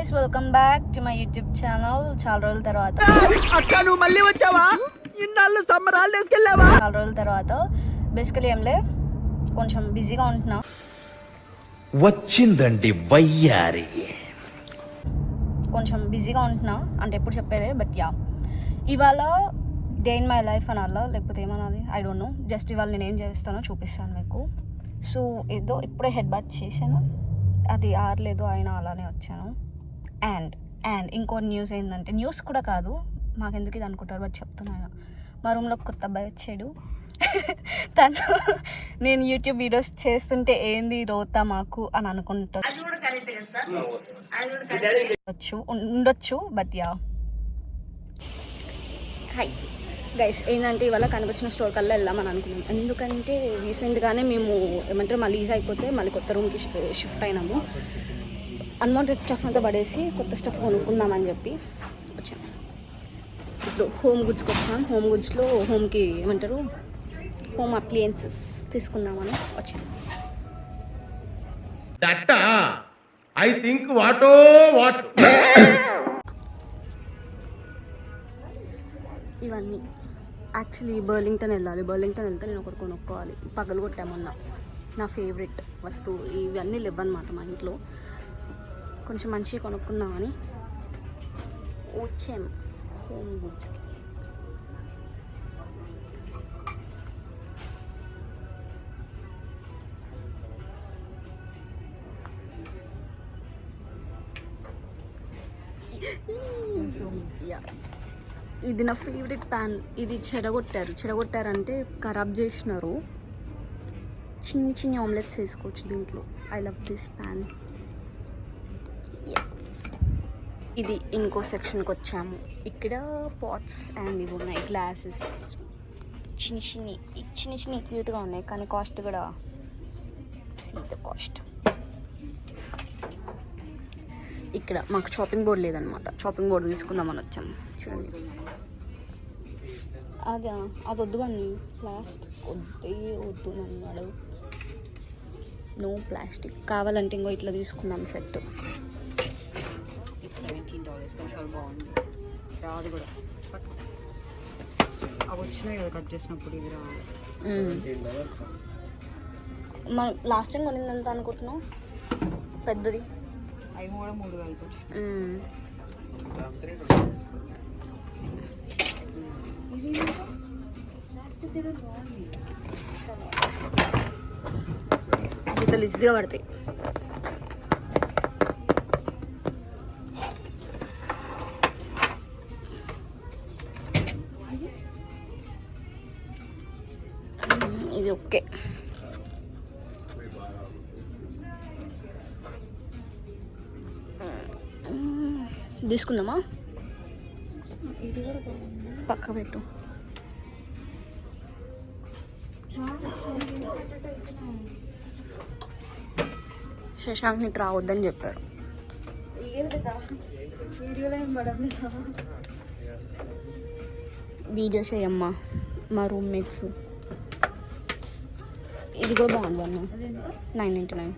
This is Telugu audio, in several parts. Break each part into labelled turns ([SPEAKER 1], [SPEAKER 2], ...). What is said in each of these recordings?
[SPEAKER 1] guys, welcome back to my YouTube channel. చాలా రోజుల తర్వాత
[SPEAKER 2] అక్క నువ్వు మళ్ళీ వచ్చావా? ఇన్నాళ్ళు సమ్మర్ హాలిడేస్కి వెళ్ళావా?
[SPEAKER 1] చాలా రోజుల తర్వాత బేసికలీ ఏంలే కొంచెం బిజీగా ఉంటున్నా.
[SPEAKER 3] వచ్చిందండి వయ్యారి.
[SPEAKER 1] కొంచెం బిజీగా ఉంటున్నా అంటే ఎప్పుడు చెప్పేదే. బట్ యా, ఇవాళ డే ఇన్ మై లైఫ్ అనాలా లేకపోతే ఏమనాలి ఐ డోంట్ నో. జస్ట్ ఇవాళ నేను ఏం చేస్తానో చూపిస్తాను మీకు. సో ఏదో ఇప్పుడే హెడ్ బాత్ చేశాను, అది ఆరలేదు అయినా అలానే వచ్చాను. అండ్ ఇంకో న్యూస్ ఏంటంటే, న్యూస్ కూడా కాదు, మాకెందుకు ఇది అనుకుంటారు బట్ చెప్తున్నాను. మా రూమ్లో కొత్త అబ్బాయి వచ్చాడు. తను నేను యూట్యూబ్ వీడియోస్ చేస్తుంటే ఏంది రోతా మాకు అని ఉండొచ్చు బట్ యా. హై గైస్, ఏంటంటే ఇవాళ కనిపించిన స్టోర్ కల్లా వెళ్దామని అనుకున్నాం. ఎందుకంటే రీసెంట్గానే మేము ఏమంటారు మళ్ళీ లీజ్ అయిపోతే మళ్ళీ కొత్త రూమ్కి షిఫ్ట్ అయినాము. అన్వాంటెడ్ స్టఫ్ అంతా పడేసి కొత్త స్టఫ్ కొనుక్కుందామని చెప్పి వచ్చాము. ఇప్పుడు హోమ్ గుడ్స్కి వచ్చాం. హోమ్ గుడ్స్లో హోమ్కి ఏమంటారు హోమ్ అప్లయన్సెస్ తీసుకుందామని వచ్చాము.
[SPEAKER 3] ఐ థింక్ వాట్
[SPEAKER 1] ఇవన్నీ యాక్చువల్లీ బర్లింగ్టన్ వెళ్ళాలి. బర్లింగ్టన్ వెళ్తే నేను ఒకటి కొనుక్కోవాలి. పగలు కొట్టామన్నా నా ఫేవరెట్ వస్తువు ఇవన్నీ లేవన్నమాట మా ఇంట్లో. కొంచెం మంచిగా కొనుక్కుందామని వచ్చాము హోమ్ గుడ్స్కి. ఇది నా ఫేవరెట్ ప్యాన్. ఇది చెడగొట్టారంటే ఖరాబ్ చేసినారు. చిన్న ఆమ్లెట్స్ వేసుకోవచ్చు దీంట్లో. I love this pan. ఇది ఇంకో సెక్షన్కి వచ్చాము. ఇక్కడ పాట్స్ అండ్ ఇవి ఉన్నాయి, గ్లాసెస్ చిన్న క్యూట్గా ఉన్నాయి కానీ కాస్ట్ కూడా సీ ద కాస్ట్. ఇక్కడ మాకు షాపింగ్ బోర్డ్ లేదనమాట, షాపింగ్ బోర్డు తీసుకుందామని వచ్చాము. చూడండి, అది వద్దు అని ప్లాస్టిక్ వద్దు అన్నాడు. No plastic. కావాలంటే ఇంకో ఇట్లా తీసుకున్నాం సెట్.
[SPEAKER 4] $17 చాలా బాగుంది. రాదు కూడా అవి వచ్చినాయి కదా కట్ చేసినప్పుడు. ఇది రాదు.
[SPEAKER 1] మనం లాస్ట్ టైం కొనింది ఎంత అనుకుంటున్నాం? పెద్దది
[SPEAKER 4] అవి కూడా 3 కలిపి. బుట్టలు ఈజీగా పడతాయి. ఇది ఓకే. తీసుకుందామా? పక్క పెట్టు. శశాంక్ నీకు రావద్దని చెప్పారు. వీడియో చేయమ్మా మా రూమ్మేట్స్. ఇది కూడా బాగుంది అన్న, $9.99.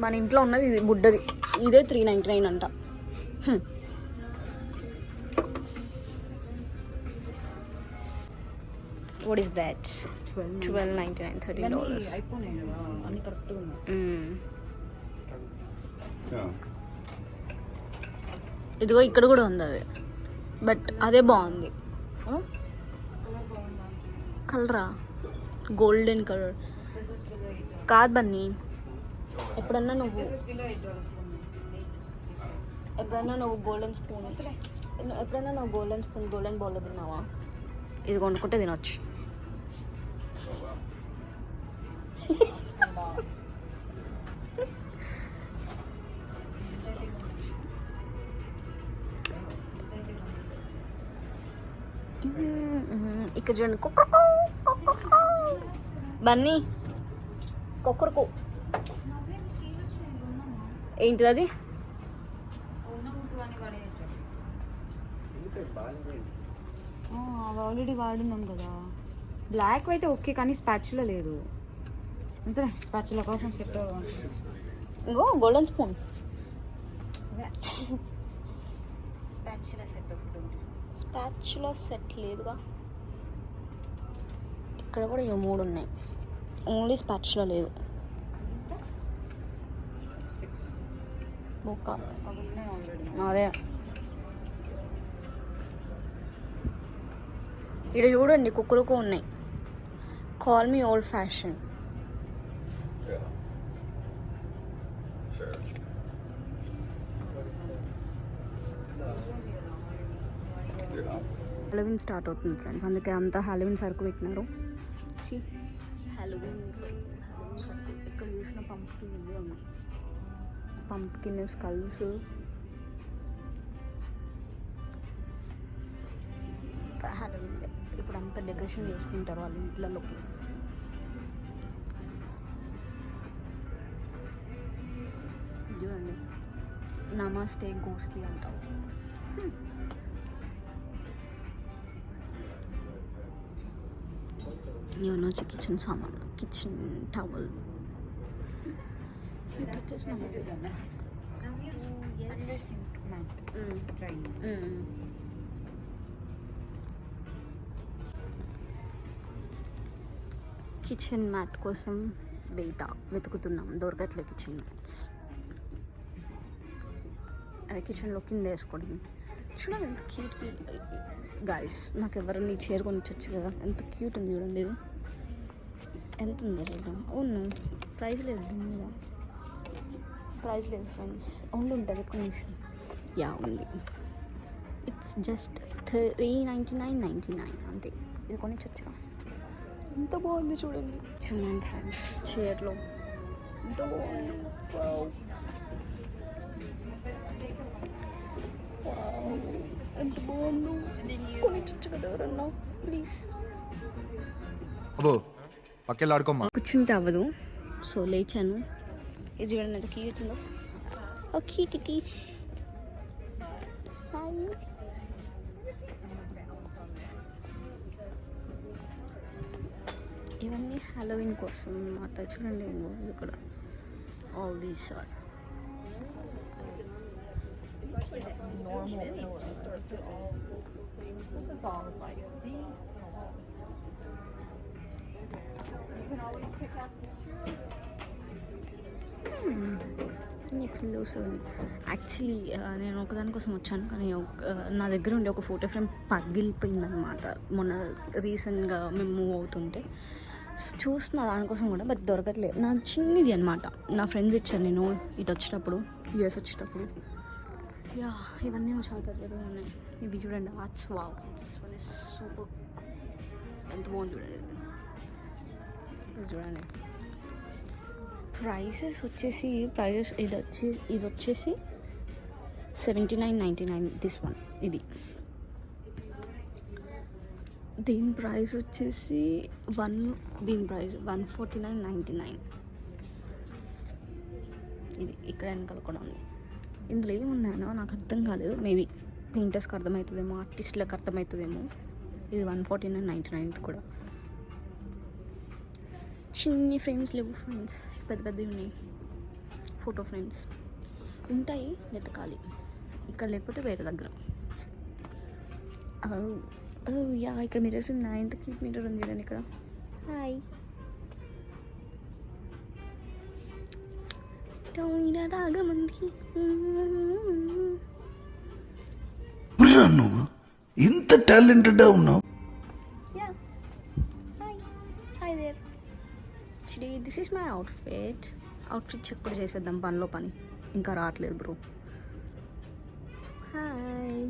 [SPEAKER 4] మన ఇంట్లో ఉన్నది ఇది బుడ్డది, ఇదే $3.99 అంట. What is that? $12.99, $13. అయిపోయినాయి కదా అన్ని కరెక్ట్గా ఉన్నాయి.
[SPEAKER 1] ఇదిగో ఇక్కడ కూడా ఉంది అది, బట్ అదే బాగుంది. కలరా? గోల్డెన్ కలర్ కాదు బన్నీ. ఎప్పుడన్నా నువ్వు గోల్డెన్ స్పూన్ గోల్డెన్ బౌల్లో తిన్నావా? ఇది కొనుక్కుంటే తినొచ్చు. ఇక్కడ చూడండి, బన్నీ కొక్కరుకు. ఏంటిది అది?
[SPEAKER 4] ఆల్రెడీ వాడున్నాం కదా. బ్లాక్ అయితే ఓకే కానీ స్పాచ్లో లేదు. అంతే స్పాచుల కోసం సెట్
[SPEAKER 1] ఇంకో golden spoon.
[SPEAKER 4] Spatula set
[SPEAKER 1] spatula set లేదుగా. ఇక్కడ కూడా ఇక 3 ఉన్నాయి, ఓన్లీ స్పాచులా లేదు.
[SPEAKER 4] 6
[SPEAKER 1] బొక్క
[SPEAKER 4] అవి ఉన్నాయి ఆల్రెడీ.
[SPEAKER 1] అదే ఇక్కడ చూడండి కుక్కరుకు ఉన్నాయి. Call me old fashion. Halloween start అవుతుంది ఫ్రెండ్స్, అందుకే అంతా హాలోవిన్ సరుకు పెట్టినారు. హాలోవిన్ సరుకు ఇక్కడ చూసిన పంప్కిన్ ఇవే ఉన్నాయి. పంప్కిన్ స్కల్స్, హాలోవిన్ ఇప్పుడు అంతా డెకరేషన్ చేసుకుంటారు వాళ్ళ ఇంట్లోకి. చూడండి నమస్తే గోస్ట్లీ అంటారు. ఇవన్నీ వచ్చి కిచెన్ సామాన్, కిచెన్ టవల్. ఇది వచ్చేసి కిచెన్ మ్యాట్ కోసం వెతుకుతున్నాం, దొరకట్లే కిచెన్ మ్యాట్స్. అదే కిచెన్లో కింద వేసుకోవడం. చూడండి ఎంత క్యూట్ క్యూట్ గాయస్. నాకు ఎవరైనా చీర కొనిచ్చొచ్చు కదా, ఎంత క్యూట్ ఉంది చూడండి. ఇది ఎంత ఉందో చూద్దాం. అవును ప్రైస్ లేదు దీని మీద, ప్రైస్ లేదు ఫ్రెండ్స్, ఓన్లీ ఉంటుంది ఒక్క నిమిషం. యా ఉంది, ఇట్స్ జస్ట్ 399.99 అంతే. ఇది కొనిచ్చొచ్చా, ఎంత బాగుంది చూడండి. చూడండి ఫ్రెండ్స్ చీరలో ఎంత బాగుంది. ఎంత బాగుందో, కొనిచ్చొచ్చు కదా ఎవరన్నా ప్లీజ్.
[SPEAKER 5] అబ్బో పక్కెళ్ళి ఆడుకోమ్మా.
[SPEAKER 1] కూర్చుంటే అవ్వదు, సో లేచాను. ఇది చూడండి ఎంత క్యూట్ ఉందో. Oh cute tees. హాయ్. ఇవన్నీ హాలోవిన్ కోసం అన్నమాట. చూడండి ఇక్కడ all these are pillows. Actually నేను ఒకదానికోసం వచ్చాను, కానీ నా దగ్గర ఉండే ఒక ఫోటో ఫ్రేమ్ పగిలిపోయిందనమాట మొన్న రీసెంట్గా మేము మూవ్ అవుతుంటే. చూస్తున్నా దానికోసం కూడా, బట్ దొరకట్లేదు. నా చిన్నది అనమాట, నా ఫ్రెండ్స్ ఇచ్చారు నేను ఇటు వచ్చేటప్పుడు, యూఎస్ వచ్చేటప్పుడు. యా ఇవన్నీ చాలా పెద్దగా ఉన్నాయి. ఇవి చూడండి arts. Wow, this one is super. ఎంత బాగుంది చూడండి. ఇది చూడండి ప్రైసెస్ వచ్చేసి ఇది వచ్చేసి 79.99 దిస్ వన్. ఇది దీని ప్రైస్ వచ్చేసి దీని ప్రైస్ 149.99. ఇది ఇక్కడ వెనకాల కూడా ఉంది. ఇందులో ఏముందనో నాకు అర్థం కాలేదు, మేబీ పెయింటర్స్కి అర్థమవుతుందేమో, ఆర్టిస్ట్లకు అర్థమవుతుందేమో. ఇది 149.99 కూడా. చిన్ని ఫ్రేమ్స్ లేవు ఫ్రెండ్స్, పెద్ద పెద్దవి ఉన్నాయి. ఫోటో ఫ్రేమ్స్ ఉంటాయి, వెతకాలి. ఇక్కడ లేకపోతే వేరే దగ్గర. యా ఇక్కడ మిరర్స్ ఉన్నాయి. ఎంత క్యూట్ మిర్రర్ ఉంది చూడండి ఇక్కడ. హాయ్. రాగమంది
[SPEAKER 6] నువ్వు ఇంత టాలెంటెడ్ ఉన్నావు.
[SPEAKER 1] Hi there. This is my outfit check కూడా చేసేద్దాం పనిలో పని. ఇంకా రావట్లేదు బ్రో. హాయ్.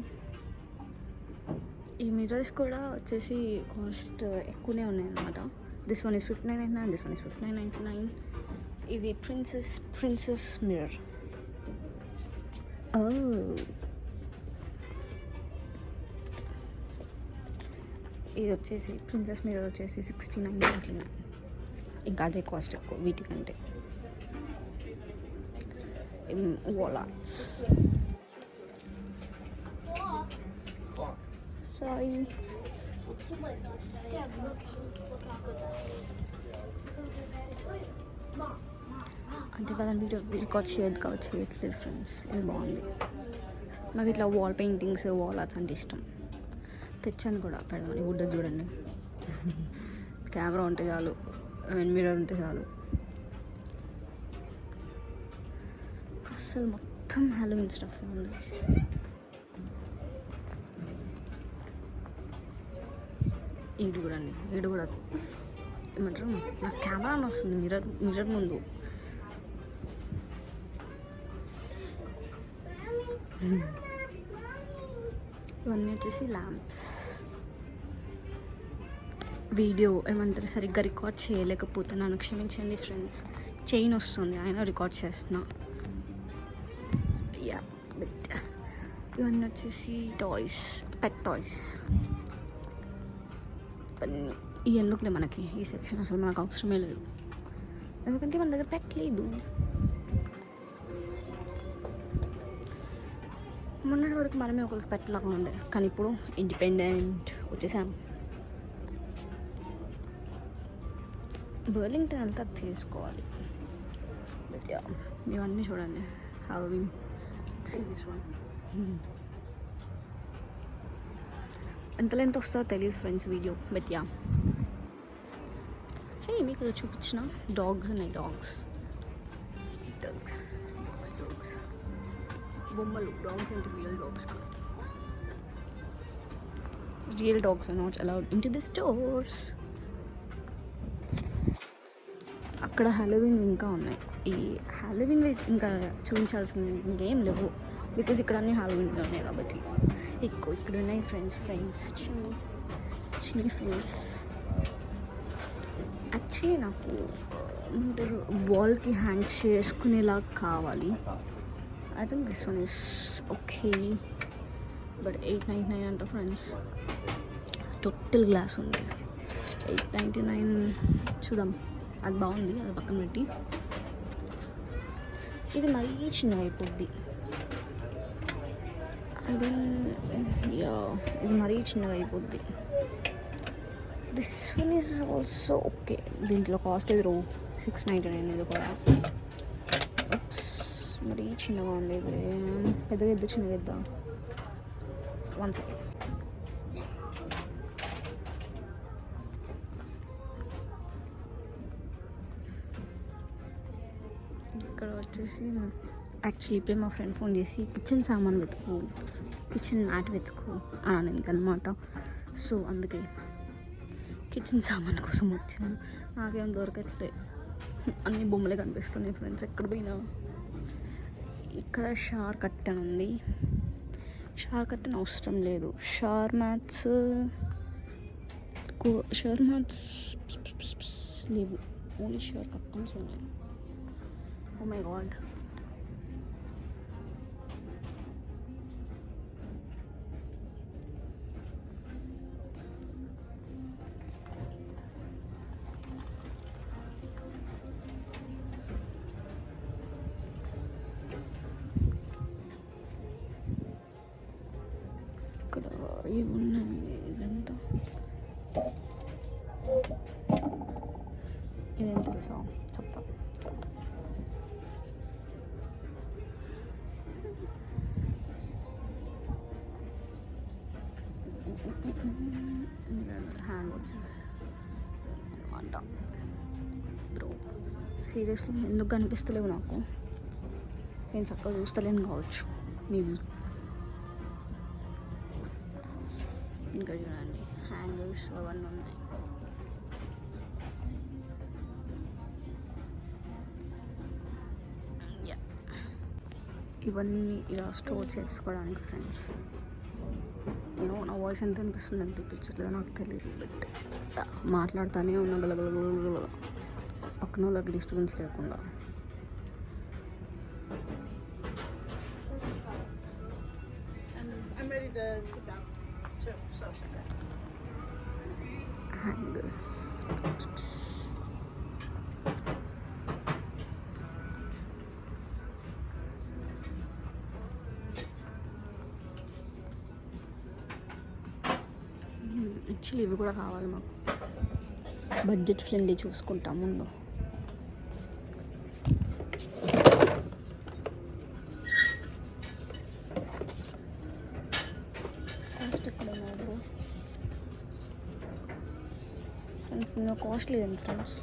[SPEAKER 1] ఈ మిర్రర్స్ కూడా వచ్చేసి కాస్ట్ ఎక్కువనే ఉన్నాయి అన్నమాట. This one is 59.99, this one is 59.99. ఇది ప్రిన్సెస్ మిర్రర్. ఇది వచ్చేసి ప్రిన్సెస్ మిర్రర్ వచ్చేసి 69.99. ఇంకా అదే కాస్ట్ ఎక్కువ వీటికంటే. వాలెట్స్. సారీ. అంటే వాళ్ళని వీడియో రికార్డ్ చేయదు కాబట్టి చేయట్లేదు ఫ్రెండ్స్. ఇది బాగుంది. నాకు ఇట్లా వాల్ పెయింటింగ్స్ వాల్ ఆర్ట్స్ అంటే ఇష్టం. తెచ్చాను కూడా పెడదామని. వుడ్ చూడండి, కెమెరా ఉంటే చాలు, మిర్రర్ ఉంటే చాలు. అసలు మొత్తం హ్యాలోవిన్ స్టఫ్ ఉంది. ఈడు చూడండి, ఈడు కూడా ఏమంటారు, నాకు కెమెరా వస్తుంది మిర్రర్ ముందు. ఇవన్నీ వచ్చేసి ల్యాంప్స్. వీడియో ఏమంటారు సరిగ్గా రికార్డ్ చేయలేకపోతున్నాను, క్షమించండి ఫ్రెండ్స్. చైన్ వస్తుంది, అయినా రికార్డ్ చేస్తున్నా. యా, ఇవన్నీ వచ్చేసి టాయ్స్, పెట్ టాయ్స్. ఇవి ఎందుకులే మనకి ఈ సెక్షన్, అసలు మనకు అవసరమే లేదు, ఎందుకంటే మన దగ్గర పెట్ లేదు. మొన్నటి వరకు మనమే ఒకరికి పెట్టలాగా ఉండే, కానీ ఇప్పుడు ఇండిపెండెంట్ వచ్చేసాం. బర్లింగ్టన్ వెళ్తే అది తీసుకోవాలి. ఇవన్నీ చూడండి, హాలోవీన్. దిస్ వన్ ఎంత లెంత్ వస్తుందో తెలియదు friends video, but yeah. Hey, మీకు చూపించిన డాగ్స్ ఉన్నాయి. డాగ్స్ బొమ్మలు. డాగ్స్ అంటే రియల్ డాగ్స్ కాదు. Real dogs are not allowed in to the stores. అక్కడ హాలోవీన్ ఇంకా ఉన్నాయి. ఈ హాలోవీన్ ఇంకా చూపించాల్సింది ఇంకేం లేవు, బికాజ్ ఇక్కడ అన్ని హాలోవీన్గా ఉన్నాయి కాబట్టి. ఇక్కడ ఉన్నాయి ఫ్రెండ్స్ చిన్న ఫ్రెండ్స్. యాక్చువల్లీ నాకు ఏమంటారు వాల్కి హ్యాంగ్ చేసుకునేలా కావాలి. I think this one is okay, but 899 అంట ఫ్రెండ్స్. టోటల్ గ్లాస్ ఉంది, 899. చూద్దాం, అది బాగుంది, అది పక్కన పెట్టి. ఇది మరీ చిన్నగా అయిపోద్ది. ఇది మరీ చిన్నగా అయిపోద్ది. This one is also okay. దీంట్లో కాస్ట్ ఎదురు 699. ఇది కూడా మరీ చిన్నగా ఉండేది. పెద్దగా ఇద్దా, చిన్నగా ఇద్దా. 1 సెకండ్. ఇక్కడ వచ్చేసి యాక్చువల్లీ ఇప్పుడే మా ఫ్రెండ్ ఫోన్ చేసి కిచెన్ సామాన్ వెతుకు, కిచెన్ మ్యాట్ వెతుకు అని అనమాట. సో అందుకే కిచెన్ సామాన్ కోసం వచ్చాను. నాకేం దొరకట్లే, అన్ని బొమ్మలే కనిపిస్తున్నాయి ఫ్రెండ్స్ ఎక్కడ పోయినా. ఇక్కడ షవర్ కర్టెన్ ఉంది. షవర్ కర్టెన్ అవసరం లేదు. షవర్ మ్యాట్స్ లేవు, ఓన్లీ షవర్ కర్టెన్స్ ఉన్నాయి. Oh my God. ఇక్కడ ఇవి ఉన్నాయి. ఇదంతా ఇదేం తెలుసా చెప్తా. హ్యాండ్ వచ్చేసి అనమాట. బ్రో సీరియస్లీ ఎందుకు కనిపిస్తలేవు నాకు, నేను చక్కగా చూస్తలేను కావచ్చు మేబీ. ఇంకా చూడండి హ్యాంగర్స్ అవన్నీ ఉన్నాయి. ఇవన్నీ ఇలా స్టోర్ చేసుకోవడానికి ఫ్రెండ్స్. నేను నా వాయిస్ ఎంత అనిపిస్తుంది ఎంత తెప్పించట్లేదో నాకు తెలియదు, బట్ మాట్లాడుతూనే ఉన్నా గలగల పక్కన వాళ్ళకి డిస్టర్బెన్స్ లేకుండా. Hangers. యాక్చువల్లీ ఇవి కూడా కావాలి మాకు, బడ్జెట్ ఫ్రెండ్లీ చూసుకుంటాం ముందు. కాస్ట్ ఎక్కడ బ్రో ఫ్రెండ్స్? నేను కాస్ట్లీ ఎంత friends?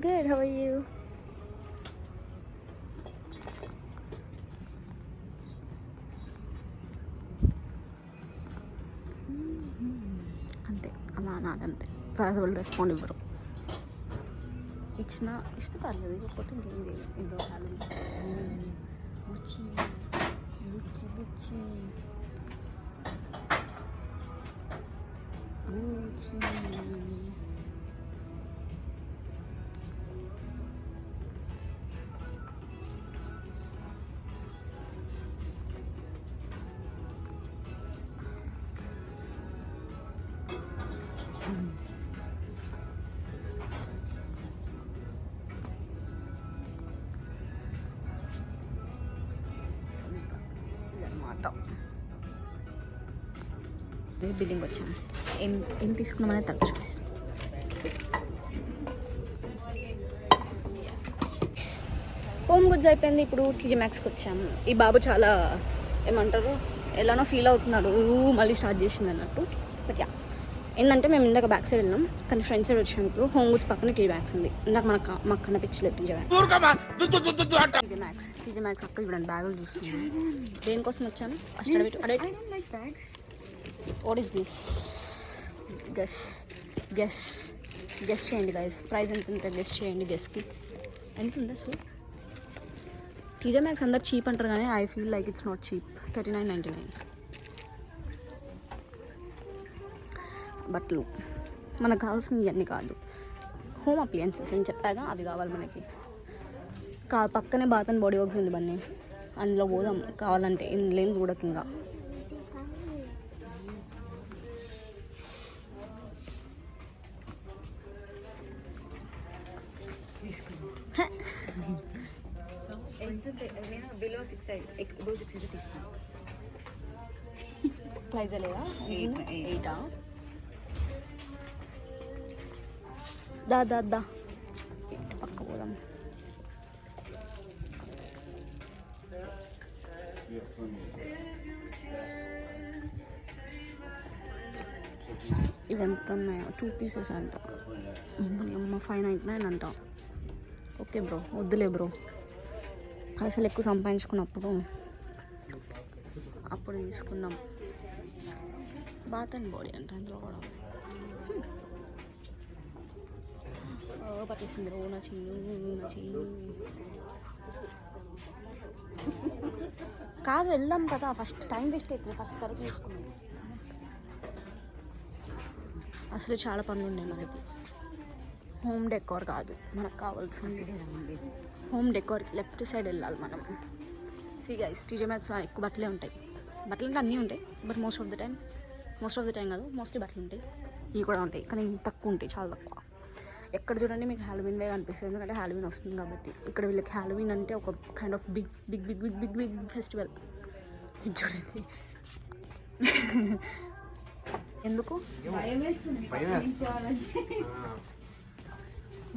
[SPEAKER 1] Good, how are you? అంతే, అలా నాదంతే. తర్వాత వాళ్ళు రెస్పాండ్ ఇవ్వరు. ఇస్తే పర్లేదు, ఇవ్వకపోతే ఇంకేం చేయలేదు. ఇంకో కాలం బుచ్చి బుచ్చి బుచ్చి బుచ్చి. బిల్లింగ్ వచ్చాము. ఏం తీసుకున్నామనే తల చూపిస్తాం. హోమ్ గుడ్స్ అయిపోయింది. ఇప్పుడు టీజీ మ్యాక్స్కి వచ్చాము. ఈ బాబు చాలా ఏమంటారు ఎలానో ఫీల్ అవుతున్నాడు, మళ్ళీ స్టార్ట్ చేసింది అన్నట్టు. బట్ యా, ఏంటంటే మేము ఇందాక బ్యాక్ సైడ్ వెళ్ళాం, కానీ ఫ్రంట్ సైడ్ వచ్చినప్పుడు హోమ్ గుడ్స్ పక్కన టీజీ మ్యాక్స్ ఉంది. ఇందాక మాకు కనిపించలేదు టీజీ మ్యాక్స్. టీజీ మ్యాక్స్ అక్కడ చూడండి బ్యాగులు చూస్తుంది. దేనికోసం వచ్చాను? What is this? గెస్ చేయండి గైస్. ప్రైస్ ఎంత ఉంటుందో గెస్ చేయండి. గెస్కి ఎంత ఉంది అసలు? టీజీ మ్యాక్స్ అందరు చీప్ అంటారు, కానీ I feel like it's not cheap. 39.99. బట్టలు మనకు కావాల్సినవి ఇవన్నీ కాదు, హోమ్ అప్లియన్సెస్ అని చెప్పాగా అవి కావాలి మనకి. పక్కనే బాత్ అండ్ బాడీ వర్క్స్ ఉంది బన్నీ, అందులో పోదాం కావాలంటే. ఇందులో ఏం చూడక ఇంకా. బిలో 6 అయితే తీసుకున్నాను. ప్రైజ్ లేదా? 8 దా పక్క పోదాం. ఇవి ఎంత ఉన్నాయో? 2 పీసెస్ అంట. అమ్మ 5.99 అంట. ఓకే బ్రో, వద్దులే బ్రో. పైసలు ఎక్కువ సంపాదించుకున్నప్పుడు అప్పుడు తీసుకుందాం. బాత్ అండ్ బాడీ అంటే అందులో కూడా పట్టేసింది రో నా చెయ్యి. కాదు, వెళ్దాం కదా, ఫస్ట్ టైం వేస్ట్ అవుతుంది. ఫస్ట్ తర్వాత చూసుకున్నాం. అసలు చాలా పనులు ఉన్నాయి మనకి. హోమ్ డెకోర్ కాదు మనకు కావాల్సింది, హోమ్ డెకోర్కి లెఫ్ట్ సైడ్ వెళ్ళాలి మనం. సి గైస్, టీజీ మ్యాక్స్లో ఎక్కువ బట్టలే ఉంటాయి. బట్టలు అంటే అన్నీ ఉంటాయి, but most of the time కాదు, మోస్ట్లీ బట్టలు ఉంటాయి. ఇవి కూడా ఉంటాయి, కానీ తక్కువ ఉంటాయి, చాలా తక్కువ. ఎక్కడ చూడండి మీకు హ్యాలోవీన్ వే కనిపిస్తుంది, ఎందుకంటే హ్యాలోవీన్ వస్తుంది కాబట్టి. ఇక్కడ వీళ్ళకి హ్యాలోవీన్ అంటే ఒక kind of big big big big big big festival. ఇది చూడండి. ఎందుకు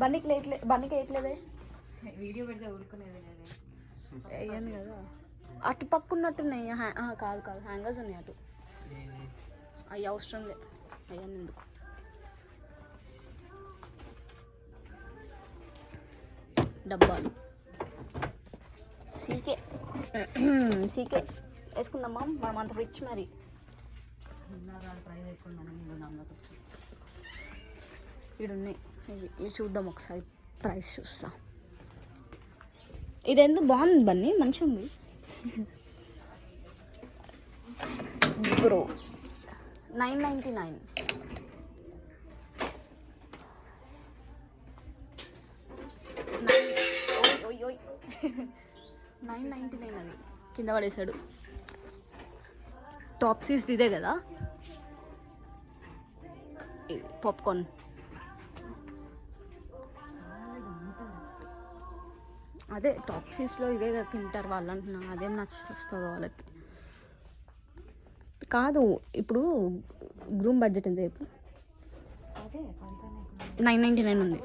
[SPEAKER 1] బండికి వేయట్లేదే? వీడియో పెడితే ఊరుకునేది వేయను కదా. అటు పక్క ఉన్నట్టున్నాయి. కాదు హ్యాంగర్స్ ఉన్నాయి అటు. అవి అవసరం లేదు, అయ్యాను ఎందుకు. డబ్బాలు సీకే వేసుకుందామా? మనం అంత రిచ్ మరి. ఇడున్నాయి ఇవి చూద్దాం ఒకసారి. ప్రైస్ చూస్తా. ఇది ఎందుకు బాగుంది బన్నీ, మంచిగా ఉంది బ్రో. 9.99. 999 అది కింద పడేశాడు. టాప్సీస్ ఇదే కదా, ఇది పాప్కార్న్. అదే టాప్సీస్లో ఇదే కదా తింటారు వాళ్ళు అంటున్నా. అదేం నచ్చుతుందో వాళ్ళకి. కాదు ఇప్పుడు గ్రూమ్ బడ్జెట్ ఎంత చెప్పు? 999 ఉంది.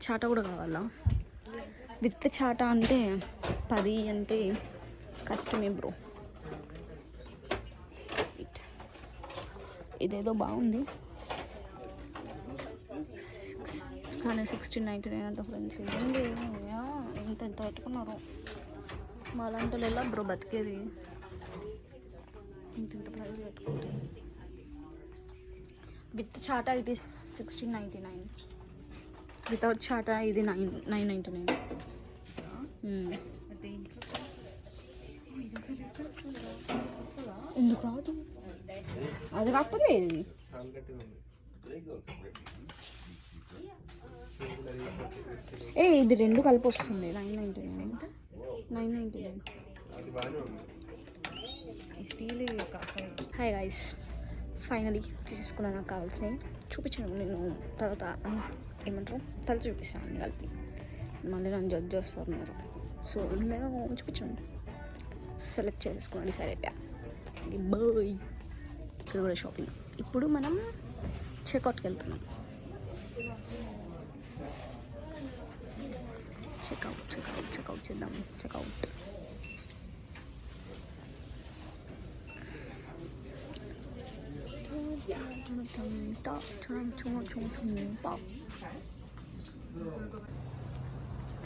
[SPEAKER 1] చాటా కూడా కావాలా? విత్ చాటా అంటే 10 అంటే కష్టమే బ్రో. ఇదేదో బాగుంది కానీ 1699 అంట ఫ్రెండ్స్. ఏంటి ఎంత ఎంత పెట్టుకున్నారు మాలాంటి ఎలా బ్రో బతికేది ఇంత ఇంత ప్రైజ్ పెట్టుకుంటే. విత్ చాటా ఇట్ ఈస్ 1699, వితౌట్ చాటా ఇది 999. ఎందుకు రాదు? అది కాకపోతే ఇది ఇది రెండు కలిపి వస్తుంది 999. హాయ్ గైస్, ఫైనలీ తీసుకున్నాను. నాకు కావాల్సినవి చూపించాను నేను. తర్వాత ఏమంటారు, తర్వాత చూపిస్తాను అన్ని కలిపి. మళ్ళీ నన్ను జడ్జ్ చేస్తారు మీరు. సో నేను చూపించాను, సెలెక్ట్ చేసుకున్నాను, డిసైడ్ అయిపోయా. బాయ్. ఇక్కడ కూడా షాపింగ్. ఇప్పుడు మనం చెక్అవుట్కి వెళ్తున్నాం. చెక్అవుట్ చేద్దాం. చెక్అవుట్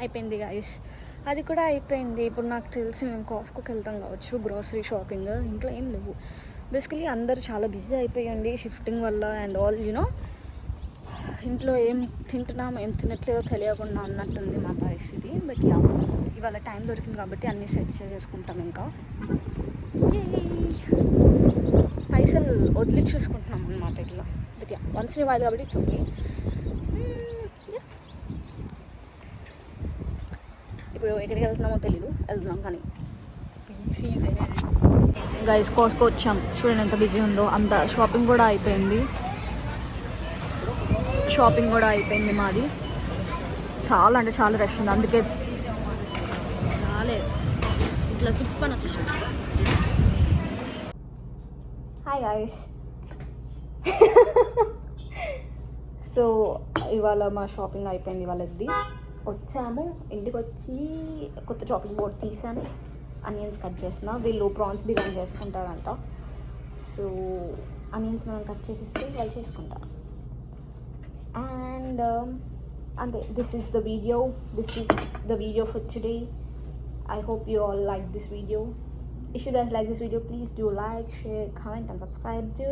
[SPEAKER 1] అయిపోయింది గైస్, అది కూడా అయిపోయింది. ఇప్పుడు నాకు తెలిసి మేము కాస్కోకి వెళ్తాం కావచ్చు, గ్రోసరీ షాపింగ్. ఇంట్లో ఏం లేవు. బేసికలీ అందరు చాలా బిజీ అయిపోయండి షిఫ్టింగ్ వల్ల అండ్ ఆల్ యూనో. ఇంట్లో ఏం తింటున్నాం ఏం తినట్లేదో తెలియకుండా అన్నట్టుంది మా పరిస్థితి. బట్ యా, ఇవాళ టైం దొరికింది కాబట్టి అన్నీ సెట్ చేసేసుకుంటాం. ఇంకా పైసలు వదిలించేసుకుంటున్నాం అన్నమాట ఇట్లా. But yeah, once in while కాబట్టి ఇట్స్ ఓకే. ఇప్పుడు ఎక్కడికి వెళ్తున్నామో తెలీదు, వెళ్తున్నాం కానీ. గైస్ కాస్కో వచ్చాం, చూడండి ఎంత బిజీ ఉందో. అంత షాపింగ్ కూడా అయిపోయింది మాది. చాలా అంటే చాలా రష్ ఉంది, అందుకే రాలేదు. ఇట్లా చుప్పని వచ్చేసాడు. Hi guys. సో ఇవాళ మా షాపింగ్ అయిపోయింది. వాళ్ళది వచ్చాము, ఇంటికి వచ్చి కొత్త చాపింగ్ బోర్డ్ తీసాను. అనియన్స్ కట్ చేస్తున్నా. వీళ్ళు ప్రాన్స్ బిర్యానీ చేసుకుంటారంట. సో అనియన్స్ మనం కట్ చేసిస్తే వాళ్ళు చేసుకుంటారు. అండ్ అంతే, this is the video for today. I hope you all like this video. If you guys like this video, please do like, share, comment and subscribe to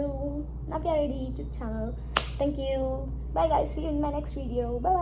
[SPEAKER 1] Navya Ready YouTube channel. Thank you. Bye guys. See you in my next video. Bye bye.